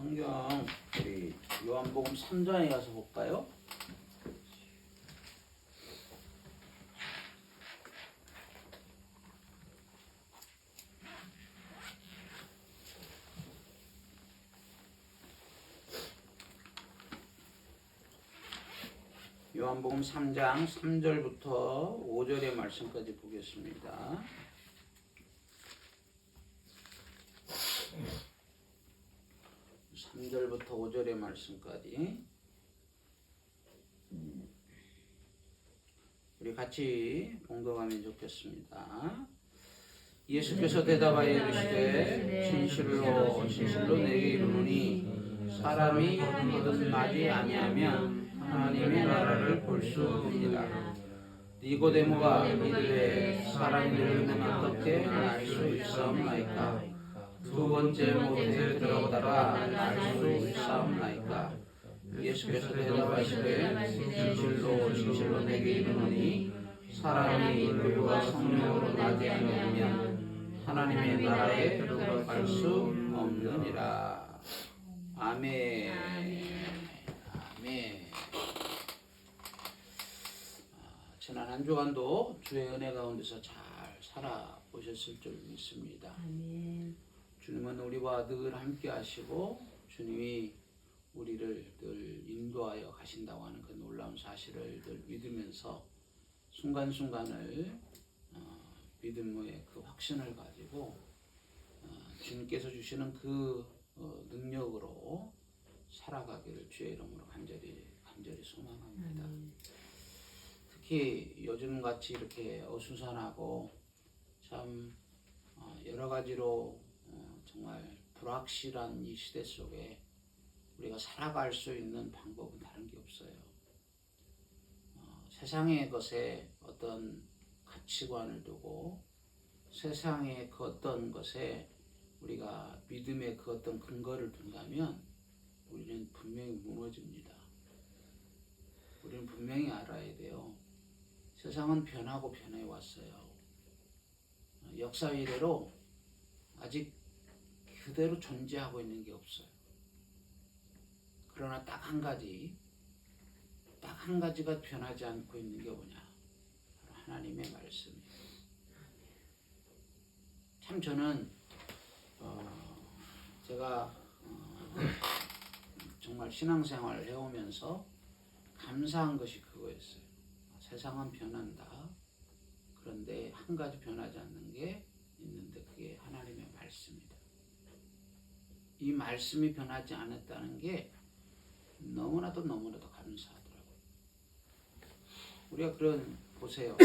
성경 우리 요한복음 3장에 가서 볼까요? 요한복음 3장 3절부터 5절의 말씀까지 보겠습니다. (3절부터 5절의) 말씀까지 우리 같이 봉독하면 좋겠습니다. 예수께서 대답하여 이르시되 진실로 진실로 내게 이르노니 사람이 거듭나지 아니하면 하나님의 나라를 볼 수 없느니라. 니고데모가 이르되 사람이 늙으면 어떻게 날 수 있사옵나이까? 두 번째 못에 들어가다가 날 수 있사옵나이까? 예수께서 대답하시되 진실로 진실로 내게 이르노니 사람이 물과 성령으로 나지 아니하면 하나님의 나라에 들어갈 수 없느니라. 아멘. 아멘. 지난 한 주간도 주의 은혜 가운데서 잘 살아보셨을 줄 믿습니다. 아멘. 주님은 우리와 늘 함께 하시고 주님이 우리를 늘 인도하여 가신다고 하는 그 놀라운 사실을 늘 믿으면서 순간순간을 믿음의 그 확신을 가지고 주님께서 주시는 그 능력으로 살아가기를 주의 이름으로 간절히 소망합니다. 특히 요즘같이 이렇게 어수선하고 참 여러 가지로 정말 불확실한 이 시대 속에 우리가 살아갈 수 있는 방법은 다른 게 없어요. 세상의 것에 어떤 가치관을 두고 세상의 그 어떤 것에 우리가 믿음의 그 어떤 근거를 둔다면 우리는 분명히 무너집니다. 우리는 분명히 알아야 돼요. 세상은 변하고 변해왔어요. 역사 이래로 아직 그대로 존재하고 있는 게 없어요. 그러나 딱 한 가지가 변하지 않고 있는 게 뭐냐? 하나님의 말씀이에요. 참 저는 제가 정말 신앙생활을 해오면서 감사한 것이 그거였어요. 세상은 변한다. 그런데 한 가지 변하지 않는 게 있는데 그게 하나님의 말씀이다. 이 말씀이 변하지 않았다는 게 너무나도 감사하더라고요. 우리가 보세요.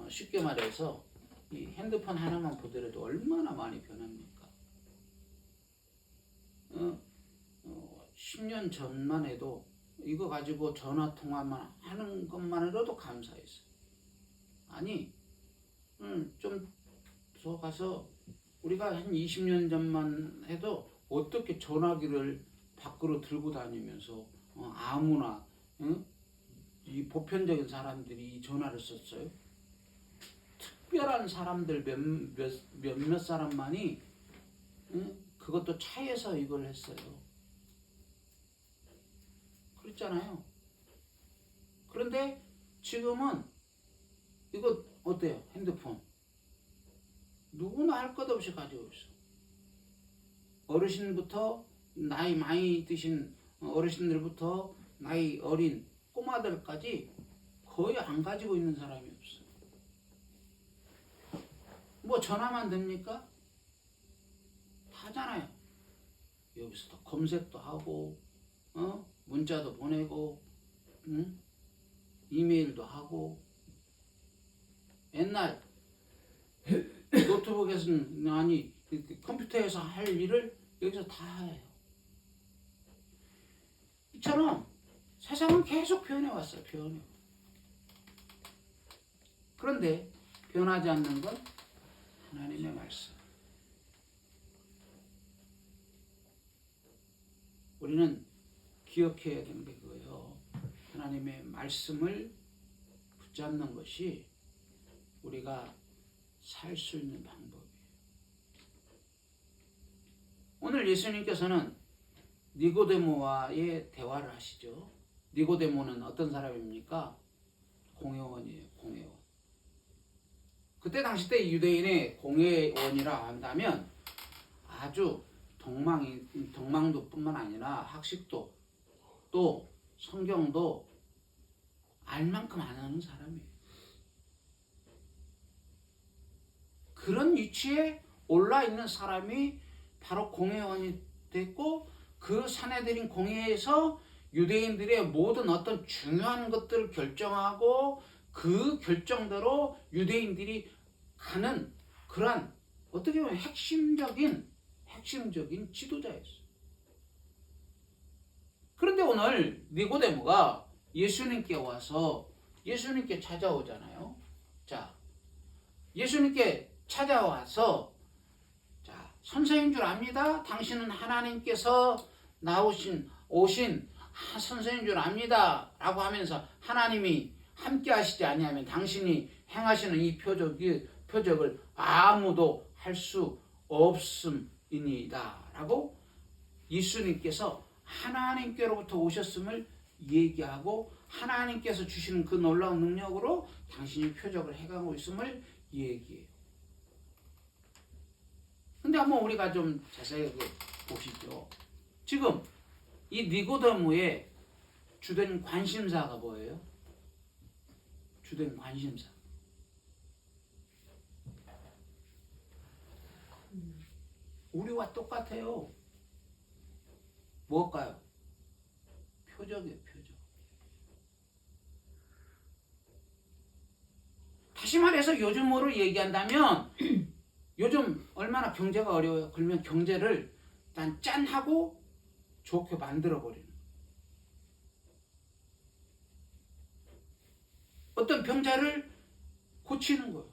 쉽게 말해서 이 핸드폰 하나만 보더라도 얼마나 많이 변합니까? 10년 전만 해도 이거 가지고 전화 통화만 하는 것만으로도 감사했어요. 아니, 좀 더 가서 우리가 한 20년 전만 해도 어떻게 전화기를 밖으로 들고 다니면서 아무나 이 보편적인 사람들이 이 전화를 썼어요. 특별한 사람들 몇몇 사람만이 그것도 차에서 이걸 했어요. 그렇잖아요. 그런데 지금은 이거 어때요? 핸드폰 누구나 할 것 없이 가지고 있어. 어르신부터 나이 많이 드신 어르신들부터 나이 어린 꼬마들까지 거의 안 가지고 있는 사람이 없어. 전화만 됩니까? 하잖아요. 여기서 검색도 하고 문자도 보내고 이메일도 하고. 옛날 노트북에서는 아니 컴퓨터에서 할 일을 여기서 다 해요. 이처럼 세상은 계속 변해왔어요. 그런데 변하지 않는 건 하나님의 말씀. 우리는 기억해야 되는 게 그거예요. 하나님의 말씀을 붙잡는 것이 우리가 살 수 있는 방법이에요. 오늘 예수님께서는 니고데모와의 대화를 하시죠. 니고데모는 어떤 사람입니까? 공회원이에요. 공회원. 그때 당시 때 유대인의 공회원이라 한다면 아주 덕망도뿐만 아니라 학식도 또 성경도 알 만큼 아는 사람이에요. 그런 위치에 올라 있는 사람이 바로 공회원이 됐고, 그 사내들인 공회에서 유대인들의 모든 어떤 중요한 것들을 결정하고 그 결정대로 유대인들이 가는 그러한 어떻게 보면 핵심적인 지도자였어요. 그런데 오늘 니고데모가 예수님께 와서 예수님께 찾아오잖아요. 자, 예수님께 찾아와서 자, 선생인 줄 압니다. 당신은 하나님께서 오신 선생인 줄 압니다. 라고 하면서 하나님이 함께 하시지 아니하면 당신이 행하시는 이 표적을 아무도 할 수 없음이니이다. 라고 예수님께서 하나님께로부터 오셨음을 얘기하고 하나님께서 주시는 그 놀라운 능력으로 당신이 표적을 해가고 있음을 얘기해요. 근데 한번 우리가 좀 자세히 보시죠. 지금 이 니고데모의 주된 관심사가 뭐예요? 주된 관심사. 우리와 똑같아요. 뭘까요? 표적이에요, 표적. 다시 말해서 요즘으로 얘기한다면 요즘 얼마나 경제가 어려워요. 그러면 경제를 일단 짠하고 좋게 만들어버리는. 어떤 병자를 고치는 거예요.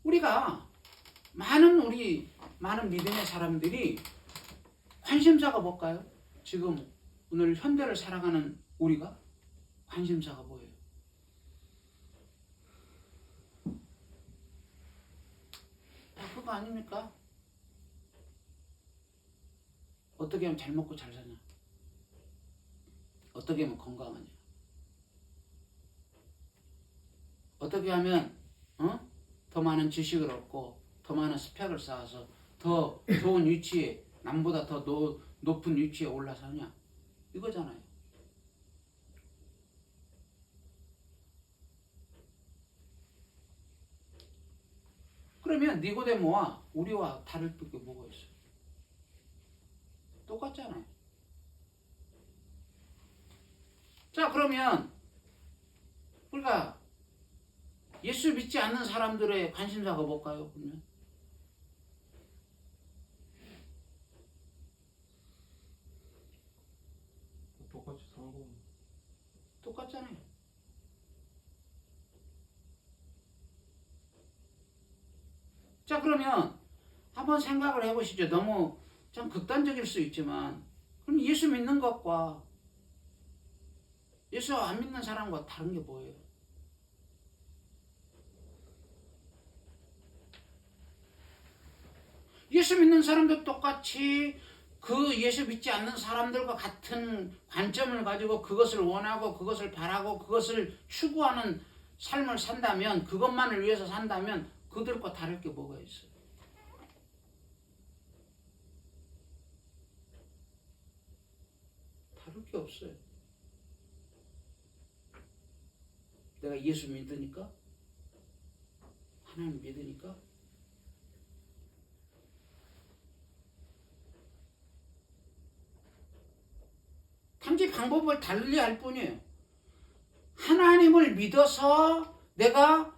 우리가 많은 믿음의 사람들이 관심사가 뭘까요? 지금 오늘 현대를 살아가는 우리가 관심사가 뭐예요? 다 그거 아닙니까? 어떻게 하면 잘 먹고 잘 사냐? 어떻게 하면 건강하냐? 어떻게 하면 더 많은 지식을 얻고 더 많은 스펙을 쌓아서 더 좋은 위치에, 남보다 더 높은 위치에 올라서냐? 이거잖아요. 그러면 니고데모와 우리와 다를 게 뭐가 있어요? 똑같잖아요. 자, 그러면 우리가 예수 믿지 않는 사람들의 관심사가 뭘까요? 그러면 똑같이 성공. 똑같잖아요. 자, 그러면 한번 생각을 해보시죠. 너무 좀 극단적일 수 있지만, 그럼 예수 믿는 것과 예수 안 믿는 사람과 다른 게 뭐예요? 예수 믿는 사람도 똑같이 그 예수 믿지 않는 사람들과 같은 관점을 가지고 그것을 원하고 그것을 바라고 그것을 추구하는 삶을 산다면, 그것만을 위해서 산다면 그들과 다를 게 뭐가 있어요? 다를 게 없어요. 내가 예수 믿으니까? 하나님 믿으니까? 단지 방법을 달리 할 뿐이에요. 하나님을 믿어서 내가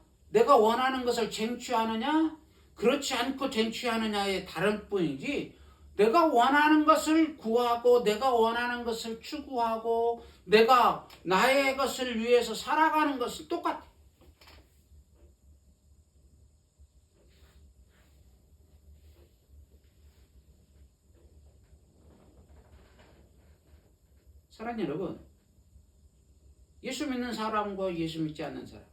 원하는 것을 쟁취하느냐, 그렇지 않고 쟁취하느냐의 다를 뿐이지, 내가 원하는 것을 구하고 내가 원하는 것을 추구하고 내가 나의 것을 위해서 살아가는 것은 똑같아. 사랑하는 여러분, 예수 믿는 사람과 예수 믿지 않는 사람,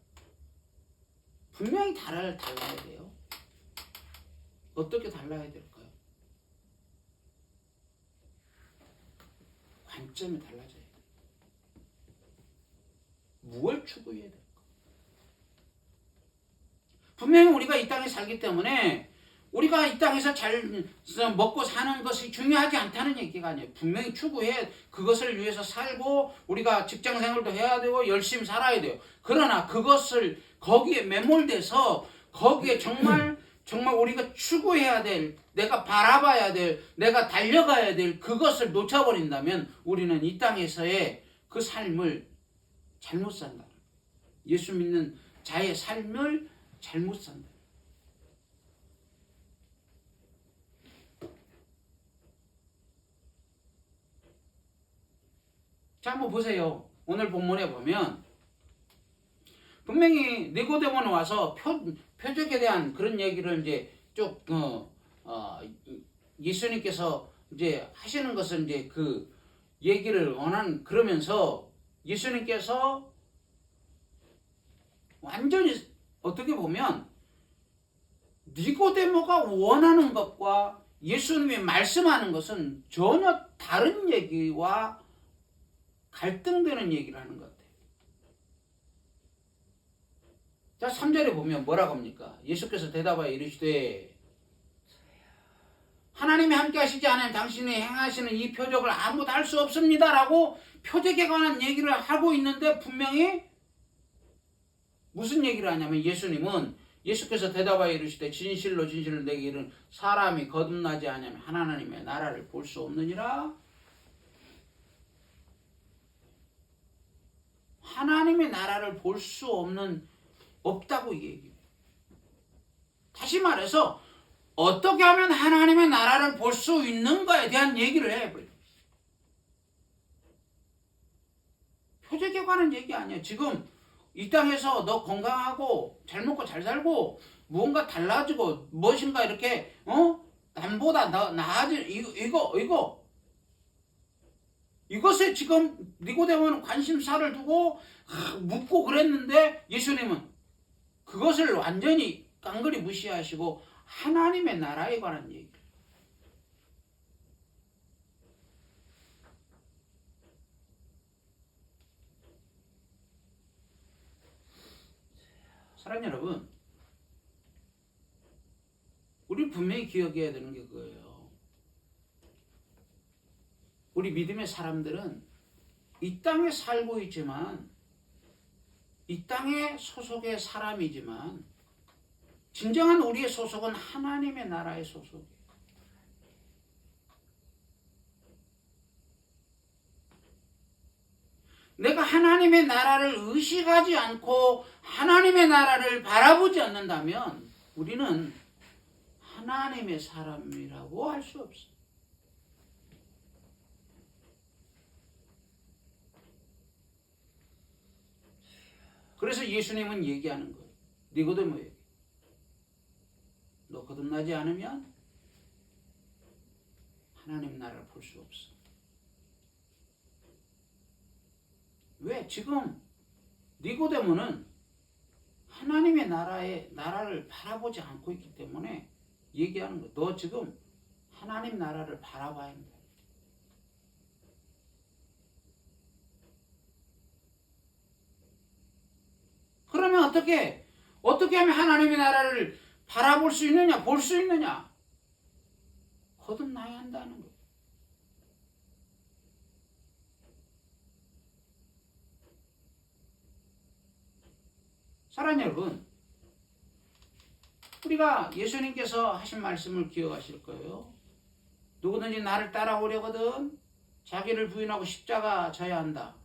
분명히 달라야 돼요. 어떻게 달라야 될까요? 관점이 달라져야 돼요. 무엇을 추구해야 될까? 분명히 우리가 이 땅에 살기 때문에 우리가 이 땅에서 잘 먹고 사는 것이 중요하지 않다는 얘기가 아니에요. 분명히 추구해 그것을 위해서 살고 우리가 직장 생활도 해야 되고 열심히 살아야 돼요. 그러나 그것을 거기에 매몰돼서 거기에 정말 우리가 추구해야 될, 내가 바라봐야 될, 내가 달려가야 될 그것을 놓쳐버린다면 우리는 이 땅에서의 그 삶을 잘못 산다. 예수 믿는 자의 삶을 잘못 산다. 자, 한번 보세요. 오늘 본문에 보면 분명히 니고데모는 와서 표적에 대한 그런 얘기를 이제 쭉 예수님께서 이제 하시는 것은 이제 그 얘기를 그러면서 예수님께서 완전히 어떻게 보면 니고데모가 원하는 것과 예수님이 말씀하는 것은 전혀 다른 얘기와 갈등되는 얘기를 하는 것 같아요. 자, 3절에 보면 뭐라고 합니까? 예수께서 대답하여 이르시되 하나님이 함께 하시지 않으면 당신이 행하시는 이 표적을 아무도 할 수 없습니다 라고 표적에 관한 얘기를 하고 있는데 분명히 무슨 얘기를 하냐면 예수께서 대답하여 이르시되 진실로 진실로 내게 이르는 사람이 거듭나지 않으면 하나님의 나라를 볼 수 없느니라. 하나님의 나라를 볼 수 없다고 얘기해요. 다시 말해서 어떻게 하면 하나님의 나라를 볼 수 있는가에 대한 얘기를 해버려요. 표적에 관한 얘기 아니에요. 지금 이 땅에서 너 건강하고 잘 먹고 잘 살고 무언가 달라지고 무엇인가 이렇게 남보다 나아질 이것에 지금 니고데모는 관심사를 두고 묻고 그랬는데 예수님은 그것을 완전히 깡그리 무시하시고 하나님의 나라에 관한 얘기. 사랑하는 여러분, 우리 분명히 기억해야 되는 게 그거예요. 우리 믿음의 사람들은 이 땅에 살고 있지만 이 땅의 소속의 사람이지만 진정한 우리의 소속은 하나님의 나라의 소속이에요. 내가 하나님의 나라를 의식하지 않고 하나님의 나라를 바라보지 않는다면 우리는 하나님의 사람이라고 할 수 없어요. 그래서 예수님은 얘기하는 거예요. 니고데모에게. 너 거듭나지 않으면 하나님 나라를 볼 수 없어. 왜? 지금 니고데모는 하나님의 나라를 바라보지 않고 있기 때문에 얘기하는 거예요. 너 지금 하나님 나라를 바라봐야 한다. 그러면 어떻게 하면 하나님의 나라를 바라볼 수 있느냐, 볼 수 있느냐? 거듭나야 한다는 거예요. 사랑하는 여러분, 우리가 예수님께서 하신 말씀을 기억하실 거예요. 누구든지 나를 따라오려거든 자기를 부인하고 십자가 져야 한다.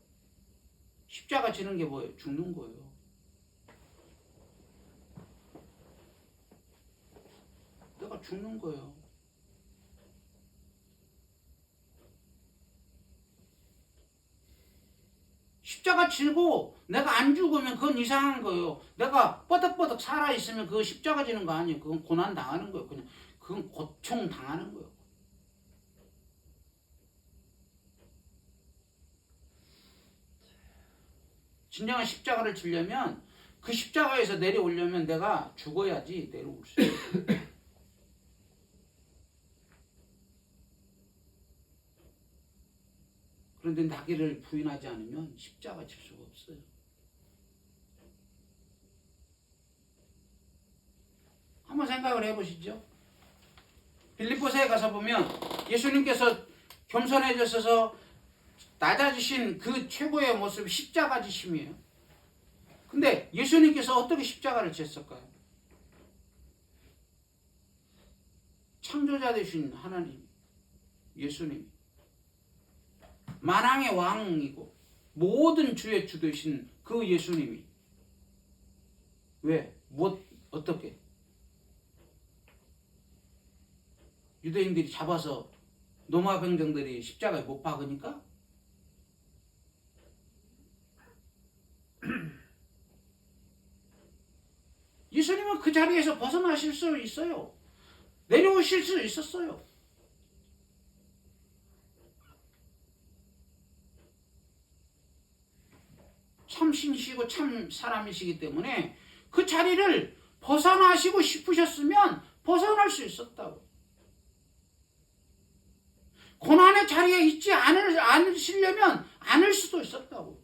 십자가 지는 게 뭐예요? 죽는 거예요. 내가 죽는 거예요. 십자가 지고 내가 안 죽으면 그건 이상한 거예요. 내가 뻐덕뻐덕 살아있으면 그거 십자가 지는 거 아니에요. 그건 고난 당하는 거예요. 그건 고통 당하는 거예요. 진정한 십자가를 지려면 그 십자가에서 내려오려면 내가 죽어야지 내려올 수 있어요. 그런데 나기를 부인하지 않으면 십자가 질 수가 없어요. 한번 생각을 해보시죠. 빌립보서에 가서 보면 예수님께서 겸손해져서 낮아지신 그 최고의 모습이 십자가 지심이에요. 근데 예수님께서 어떻게 십자가를 졌을까요? 창조자 되신 하나님, 예수님, 만왕의 왕이고 모든 주의 주 되신 그 예수님이 왜? 어떻게? 유대인들이 잡아서 로마 병정들이 십자가에 못 박으니까? 예수님은 그 자리에서 벗어나실 수 있어요. 내려오실 수 있었어요. 참 신이시고 참 사람이시기 때문에 그 자리를 벗어나시고 싶으셨으면 벗어날 수 있었다고. 고난의 자리에 있지 않으시려면 않을 수도 있었다고.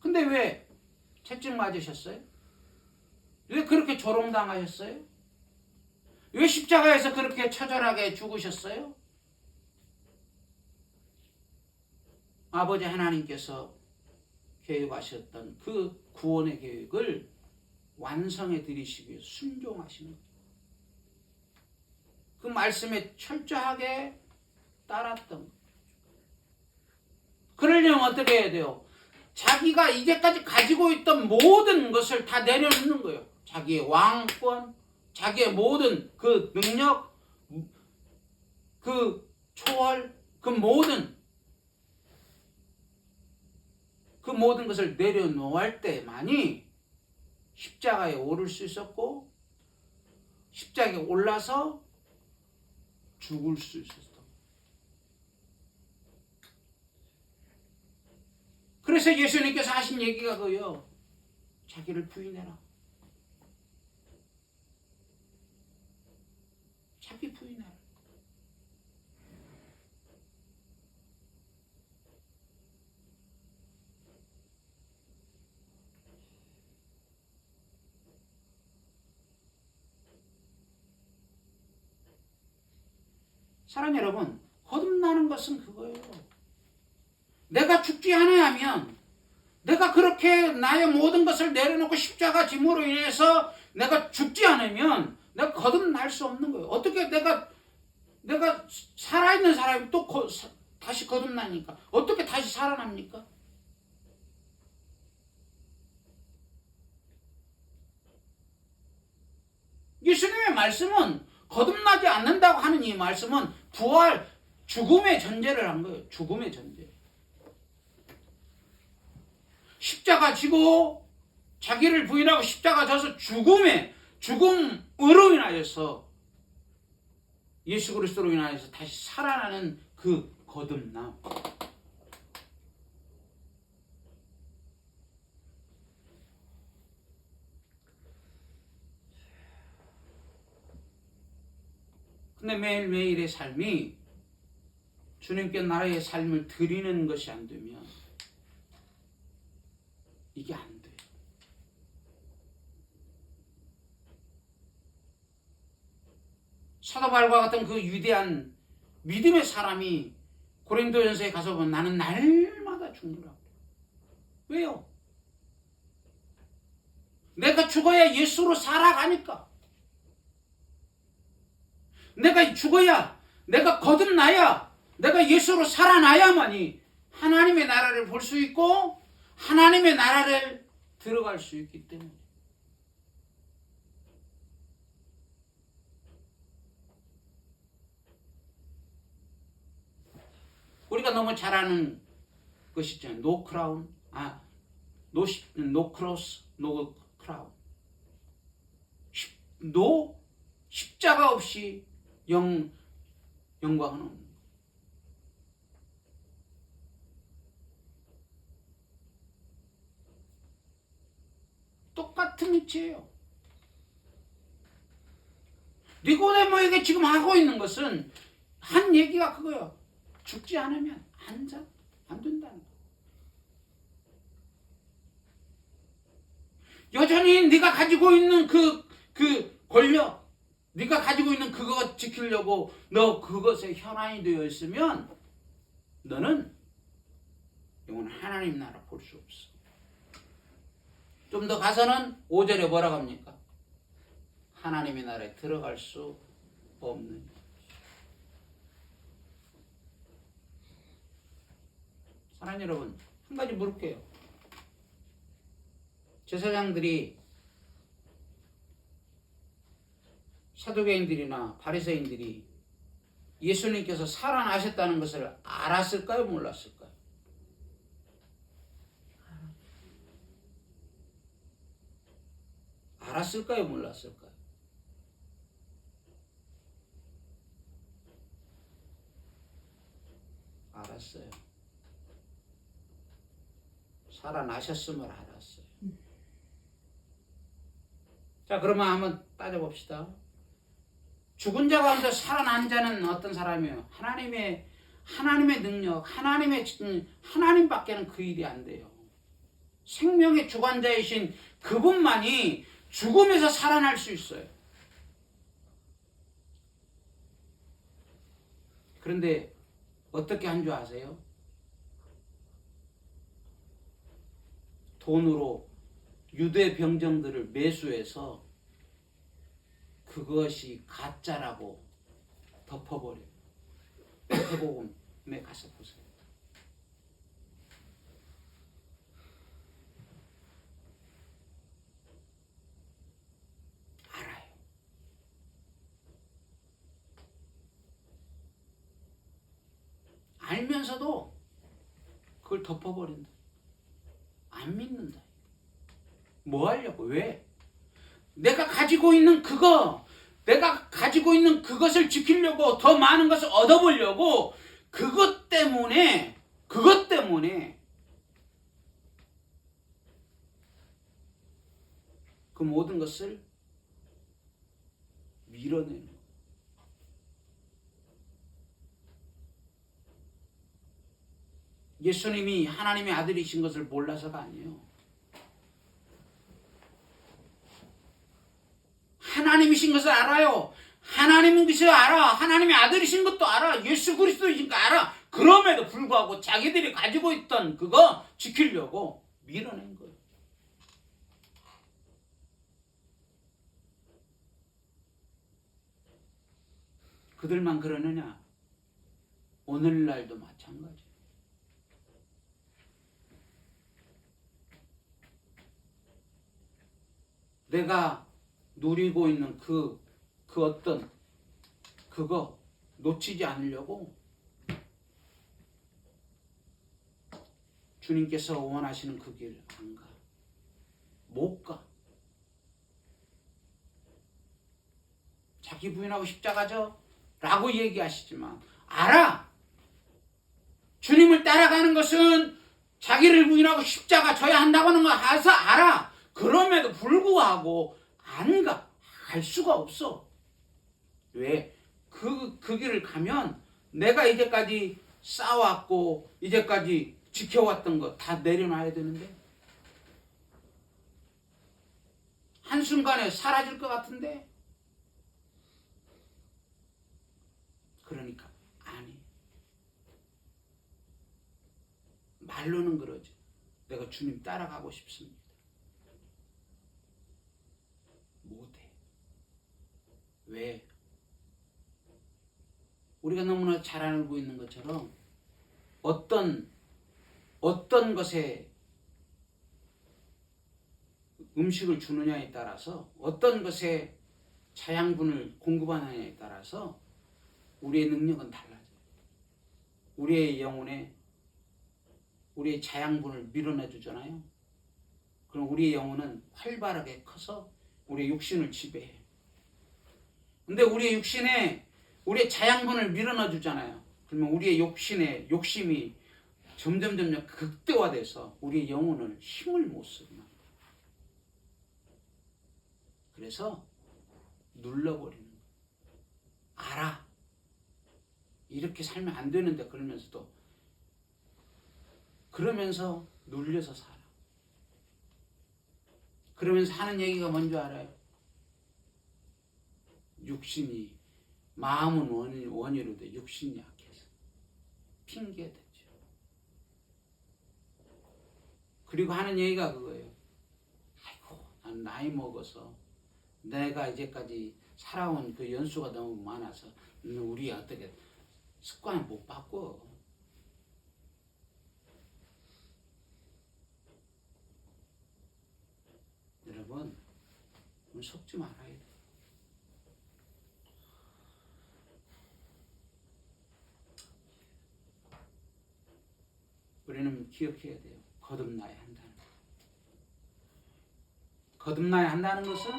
근데 왜 채찍 맞으셨어요? 왜 그렇게 조롱당하셨어요? 왜 십자가에서 그렇게 처절하게 죽으셨어요? 아버지 하나님께서 계획하셨던 그 구원의 계획을 완성해 드리시기 위해 순종하시는 거예요. 그 말씀에 철저하게 따랐던 거예요. 그러려면 어떻게 해야 돼요? 자기가 이제까지 가지고 있던 모든 것을 다 내려놓는 거예요. 자기의 왕권, 자기의 모든 그 능력, 그 초월, 그 모든 것을 내려놓을 때만이 십자가에 오를 수 있었고 십자가에 올라서 죽을 수 있었다. 그래서 예수님께서 하신 얘기가 그요. 자기를 부인해라. 자기 부인해라. 사랑하는 여러분, 거듭나는 것은 그거예요. 내가 죽지 않아야면 내가 그렇게 나의 모든 것을 내려놓고 십자가 짐으로 인해서 내가 죽지 않으면 내가 거듭날 수 없는 거예요. 어떻게 내가 살아있는 사람이 또 다시 거듭나니까 어떻게 다시 살아납니까? 예수님의 말씀은 거듭나지 않는다고 하는 이 말씀은 부활, 죽음의 전제를 한 거예요. 죽음의 전제. 십자가 지고 자기를 부인하고 십자가 져서 죽음으로 인하여서 예수 그리스도로 인하여서 다시 살아나는 그 거듭남. 근데 매일매일의 삶이 주님께 나의 삶을 드리는 것이 안 되면 이게 안 돼요. 사도 바울과 같은 그 위대한 믿음의 사람이 고린도전서에 가서 보면 나는 날마다 죽노라. 왜요? 내가 죽어야 예수로 살아가니까. 내가 죽어야, 내가 거듭나야, 내가 예수로 살아나야만이 하나님의 나라를 볼 수 있고 하나님의 나라를 들어갈 수 있기 때문에. 우리가 너무 잘 아는 것이 있잖아요. 노 크라운, 노 크로스, 노 크라운. 십자가 없이 영광은 없는. 같은 이치예요. 니고데모에게 지금 하고 있는 것은 한 얘기가 그거예요. 죽지 않으면 안 된다는 거. 여전히 네가 가지고 있는 그 권력, 네가 가지고 있는 그거 지키려고 너 그것에 현안이 되어 있으면 너는 영원 하나님 나라 볼 수 없어. 좀 더 가서는 5절에 뭐라고 합니까? 하나님의 나라에 들어갈 수 없는. 사랑하는 여러분, 한 가지 물을게요. 제사장들이 사두개인들이나 바리새인들이 예수님께서 살아나셨다는 것을 알았을까요? 몰랐을까요? 알았을까요? 몰랐을까요? 알았어요. 살아나셨음을 알았어요. 자, 그러면 한번 따져봅시다. 죽은 자 가운데 살아난 자는 어떤 사람이에요? 하나님의 능력, 하나님밖에는 그 일이 안 돼요. 생명의 주관자이신 그분만이 죽음에서 살아날 수 있어요. 그런데 어떻게 한 줄 아세요? 돈으로 유대 병정들을 매수해서 그것이 가짜라고 덮어버려요. 마태복음에 가서 보세요. 알아요. 알면서도 그걸 덮어버린다. 안 믿는다. 뭐 하려고? 왜? 내가 가지고 있는 그것을 지키려고, 더 많은 것을 얻어보려고, 그것 때문에 그 모든 것을 밀어내는 거예요. 예수님이 하나님의 아들이신 것을 몰라서가 아니에요. 하나님이신 것을 알아요. 하나님인 것을 알아. 하나님의 아들이신 것도 알아. 예수 그리스도이신 거 알아. 그럼에도 불구하고 자기들이 가지고 있던 그거 지키려고 밀어낸 거예요. 그들만 그러느냐? 오늘날도 마찬가지예요. 내가 누리고 있는 그 어떤 그거 놓치지 않으려고 주님께서 원하시는 그 길 안 가. 못 가. 자기 부인하고 십자가죠? 라고 얘기하시지만 알아. 주님을 따라가는 것은 자기를 부인하고 십자가 져야 한다고 하는 거 알아. 그럼에도 불구하고 안 가. 갈 수가 없어. 왜? 그 길을 가면 내가 이제까지 쌓아왔고 이제까지 지켜왔던 거 다 내려놔야 되는데 한순간에 사라질 것 같은데 그러니까 아니. 말로는 그러지. 내가 주님 따라가고 싶습니다. 못해. 왜? 우리가 너무나 잘 알고 있는 것처럼 어떤 것에 음식을 주느냐에 따라서 어떤 것에 자양분을 공급하느냐에 따라서 우리의 능력은 달라져요. 우리의 영혼에 우리의 자양분을 밀어내 주잖아요. 그럼 우리의 영혼은 활발하게 커서 우리의 육신을 지배해. 근데 우리의 육신에 우리의 자양분을 밀어넣어 주잖아요. 그러면 우리의 육신의 욕심이 점점 극대화돼서 우리의 영혼을 힘을 못 쓰고 그래서 눌러버리는 거예요. 알아. 이렇게 살면 안 되는데 그러면서도 그러면서 눌려서 살아. 그러면서 하는 얘기가 뭔지 알아요? 육신이 마음은 원이로도 육신이 약해서 핑계대죠. 그리고 하는 얘기가 그거예요. 아이고, 난 나이 먹어서 내가 이제까지 살아온 그 연수가 너무 많아서 우리 어떻게 습관을 못 바꿔. 여러분, 속지 말아야 돼. 우리는 기억해야 돼요. 거듭나야 한다는 거. 거듭나야 한다는 것은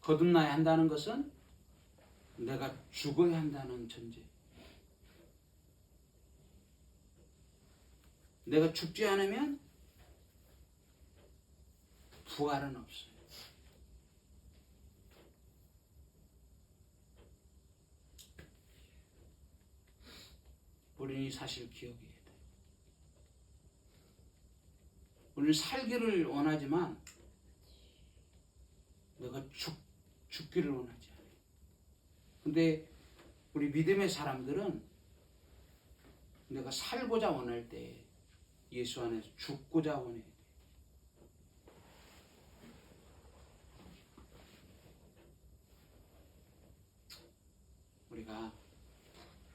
거듭나야 한다는 것은 내가 죽어야 한다는 전제. 내가 죽지 않으면 부활은 없어요. 우리는 이 사실을 기억해야 돼요. 우리는 살기를 원하지만 내가 죽기를 원하지 않아요. 근데 우리 믿음의 사람들은 내가 살고자 원할 때 예수 안에서 죽고자 원해야 돼. 우리가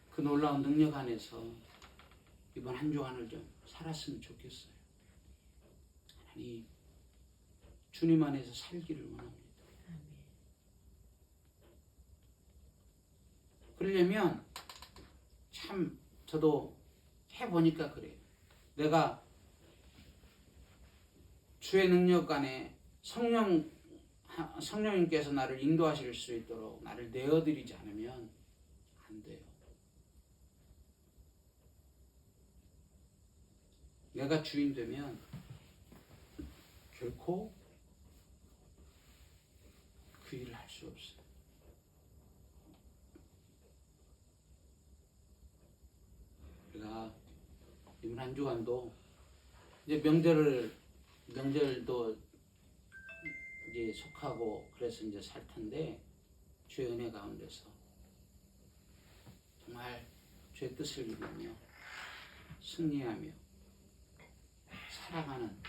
그 놀라운 능력 안에서 이번 한 주간을 좀 살았으면 좋겠어요. 하나님, 주님 안에서 살기를 원합니다. 그러려면 참 저도 해보니까 그래요. 내가 주의 능력 안에 성령님께서 나를 인도하실 수 있도록 나를 내어드리지 않으면 안 돼요. 내가 주인 되면 결코 그 일을 할 수 없어요. 우리가 이번 한 주간도 이제 명절도 이제 속하고 그래서 이제 살 텐데 주의 은혜 가운데서 정말 주의 뜻을 이루며 승리하며 살아가는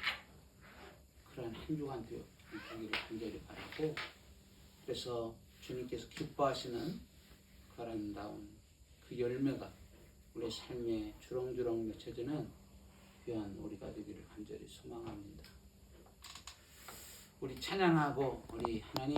그런 한 주간 되기를 간절히 바라고, 그래서 주님께서 기뻐하시는 그 아름다운 그 열매가 우리 삶에 주렁주렁 맺혀지는 귀한 우리가 되기를 간절히 소망합니다. 우리 찬양하고 우리 하나님